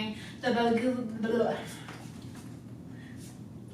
comparing the Bugaboo.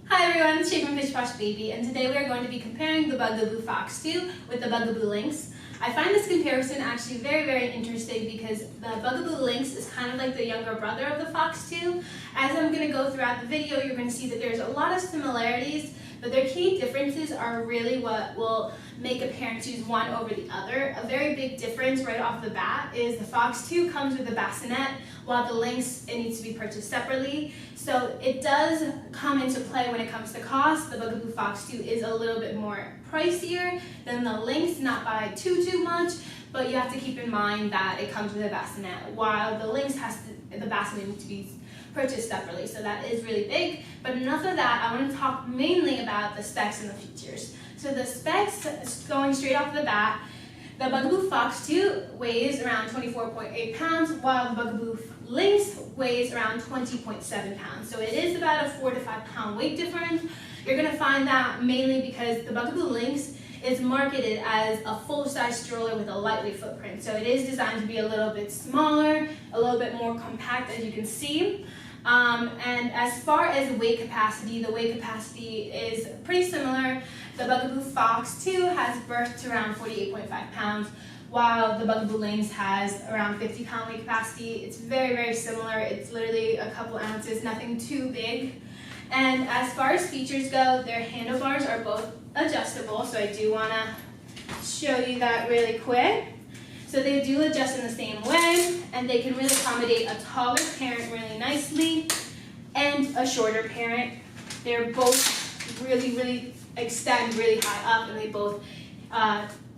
Hi everyone, it's Shay from Fish Posh Baby, and today we are going to be comparing the Bugaboo Fox2 with the Bugaboo Lynx. I find this comparison actually very interesting because the Bugaboo Lynx is kind of like the younger brother of the Fox2. As I'm going to go throughout the video, you're going to see that there's a lot of similarities, but their key differences are really what will make a parent choose one over the other. A very big difference right off the bat is the Fox2 comes with a bassinet, while the Lynx, it needs to be purchased separately. So it does come into play when it comes to cost. The Bugaboo Fox2 is a little bit more pricier than the Lynx, not by too much, but you have to keep in mind that it comes with a bassinet, while the Lynx the bassinet needs to be purchased separately, so that is really big. But enough of that, I want to talk mainly about the specs and the features. So the specs, going straight off the bat, the Bugaboo Fox2 weighs around 24.8 pounds, while the Bugaboo Lynx weighs around 20.7 pounds. So it is about a 4 to 5 pound weight difference. You're going to find that mainly because the Bugaboo Lynx is marketed as a full-size stroller with a lightweight footprint. So it is designed to be a little bit smaller, a little bit more compact, as you can see. And as far as weight capacity, the weight capacity is pretty similar. The Bugaboo Fox2 has birthed to around 48.5 pounds, while the Bugaboo Lynx has around 50 pound weight capacity. It's very similar. It's literally a couple ounces, nothing too big. And as far as features go, their handlebars are both adjustable, so I do want to show you that really quick. So they do adjust in the same way, and they can really accommodate a taller parent really nicely and a shorter parent. They're both really extend really high up, and they both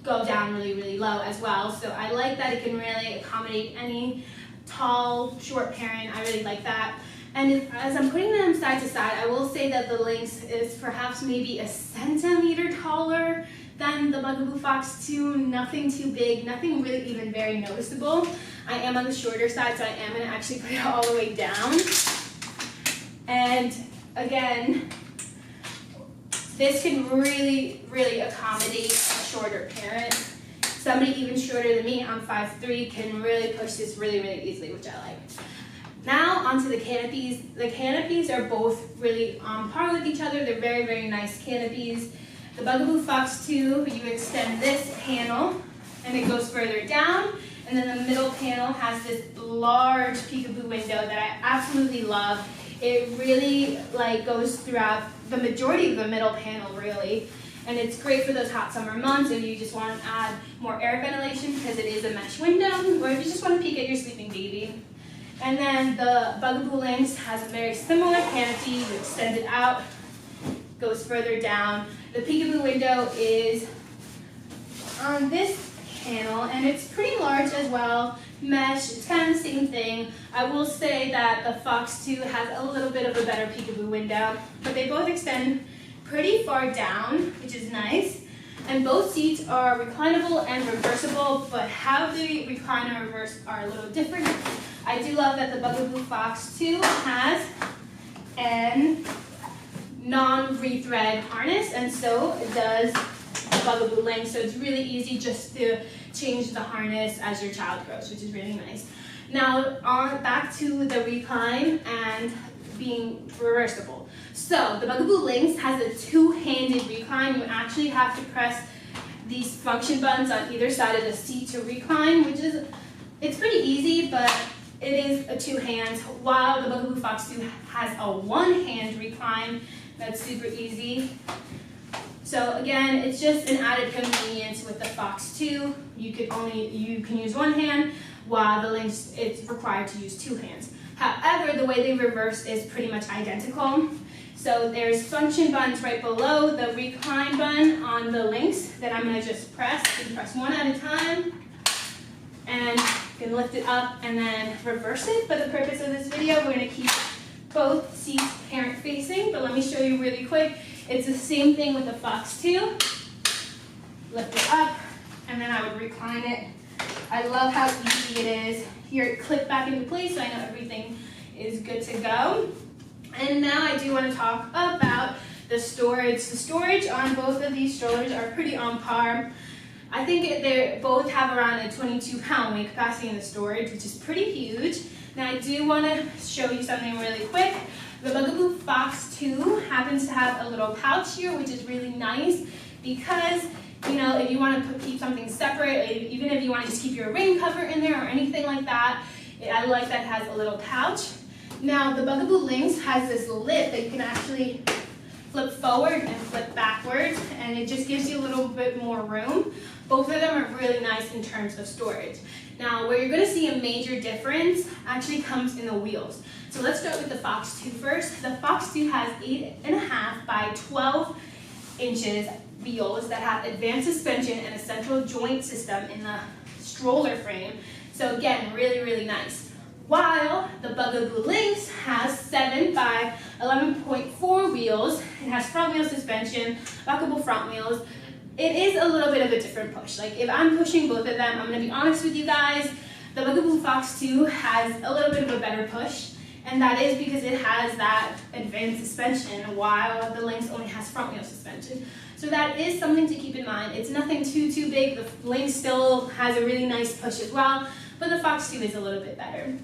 go down really low as well. So I like that it can really accommodate any tall, short parent. I really like that. And as I'm putting them side to side, I will say that the Lynx is perhaps maybe a centimeter taller than the Bugaboo Fox2. Nothing too big, nothing really even very noticeable. I am on the shorter side, so I am going to actually put it all the way down. And again, this can really accommodate a shorter parent. Somebody even shorter than me, I'm 5'3", can really push this really easily, which I like. Now onto the canopies. The canopies are both really on par with each other. They're very nice canopies. The Bugaboo Fox2, you extend this panel and it goes further down, and then the middle panel has this large peekaboo window that I absolutely love. It really goes throughout the majority of the middle panel really, and it's great for those hot summer months if you just want to add more air ventilation because it is a mesh window, or if you just want to peek at your sleeping baby. And then the Bugaboo Lynx has a very similar canopy. You extend it out, goes further down. The peekaboo window is on this panel, and it's pretty large as well. Mesh, it's kind of the same thing. I will say that the Fox2 has a little bit of a better peekaboo window, but they both extend pretty far down, which is nice. And both seats are reclinable and reversible, but how they recline and reverse are a little different. I do love that the Bugaboo Fox2 has a non-rethread harness, and so does the Bugaboo Lynx. So it's really easy just to change the harness as your child grows, which is really nice. Now back to the recline and being reversible. So the Bugaboo Lynx has a two-handed recline. You actually have to press these function buttons on either side of the seat to recline, it's pretty easy, but it is a two hands, while the Bugaboo Fox2 has a one-hand recline. That's super easy. So again, it's just an added convenience with the Fox2. You can use one hand, while the Lynx, it's required to use two hands. However, the way they reverse is pretty much identical. So there's function buttons right below the recline button on the Lynx that I'm going to just press. You can press one at a time, and you can lift it up and then reverse it. For the purpose of this video, we're going to keep both seats parent facing, but let me show you really quick. It's the same thing with the Fox2. Lift it up, and then I would recline it. I love how easy it is. Here it clipped back into place, so I know everything is good to go. And now I do want to talk about the storage. The storage on both of these strollers are pretty on par. I think they both have around a 22 pound weight capacity in the storage, which is pretty huge. Now I do want to show you something really quick. The Bugaboo Fox2 happens to have a little pouch here, which is really nice because, you know, if you want to keep something separate, even if you want to just keep your rain cover in there or anything like that, I like that it has a little pouch. Now the Bugaboo Lynx has this lip that you can actually flip forward and flip backwards, and it just gives you a little bit more room. Both of them are really nice in terms of storage. Now, where you're going to see a major difference actually comes in the wheels. So let's start with the Fox2 first. The Fox2 has 8.5 by 12 inches wheels that have advanced suspension and a central joint system in the stroller frame. So again, really, really nice. While the Bugaboo Lynx has 7 by 11.4 wheels, it has front wheel suspension, lockable front wheels. It is a little bit of a different push. Like if I'm pushing both of them, I'm gonna be honest with you guys, the Bugaboo Fox2 has a little bit of a better push, and that is because it has that advanced suspension while the Lynx only has front wheel suspension. So that is something to keep in mind. It's nothing too big. The Lynx still has a really nice push as well, but the Fox2 is a little bit better.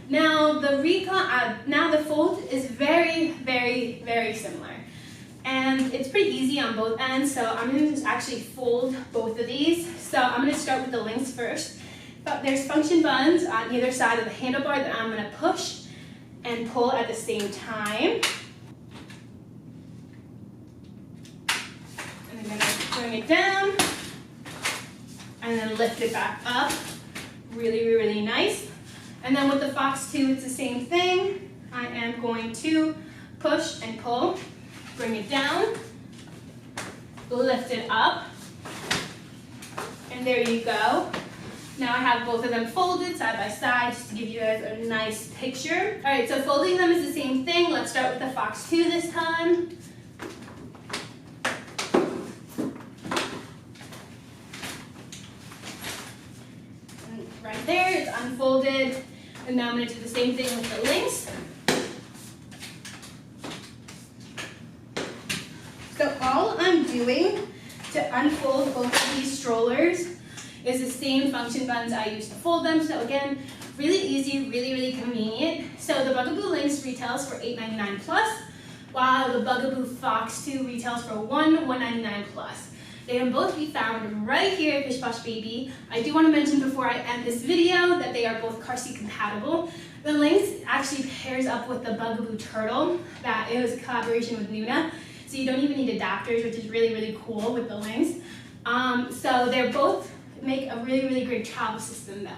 Now the Recline, now the fold is very, very, very similar. And it's pretty easy on both ends, so I'm going to actually fold both of these. So I'm going to start with the Lynx first. But there's function buttons on either side of the handlebar that I'm going to push and pull at the same time. And I'm going to bring it down and then lift it back up. Really, really nice. And then with the Fox2, it's the same thing. I am going to push and pull. Bring it down, lift it up, and there you go. Now I have both of them folded side by side just to give you guys a nice picture. All right, so folding them is the same thing. Let's start with the Fox2 this time. And right there, it's unfolded. And now I'm gonna do the same thing with the Lynx. So all I'm doing to unfold both of these strollers is the same function buttons I used to fold them. So again, really easy, really, really convenient. So the Bugaboo Lynx retails for $8.99 plus, while the Bugaboo Fox2 retails for $199 plus. They can both be found right here at Bish Bosh Baby. I do want to mention before I end this video that they are both car seat compatible. The Lynx actually pairs up with the Bugaboo Turtle. That it was a collaboration with Luna. So you don't even need adapters, which is really, really cool with the Lynx. So they're both make a really, really great travel system though.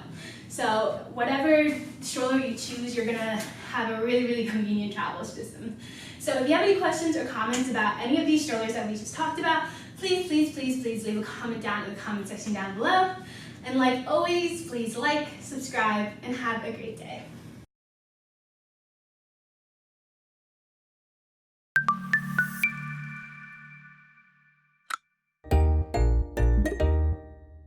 So whatever stroller you choose, you're gonna have a really, really convenient travel system. So if you have any questions or comments about any of these strollers that we just talked about, please, please, please, please leave a comment down in the comment section down below. And like always, please like, subscribe, and have a great day.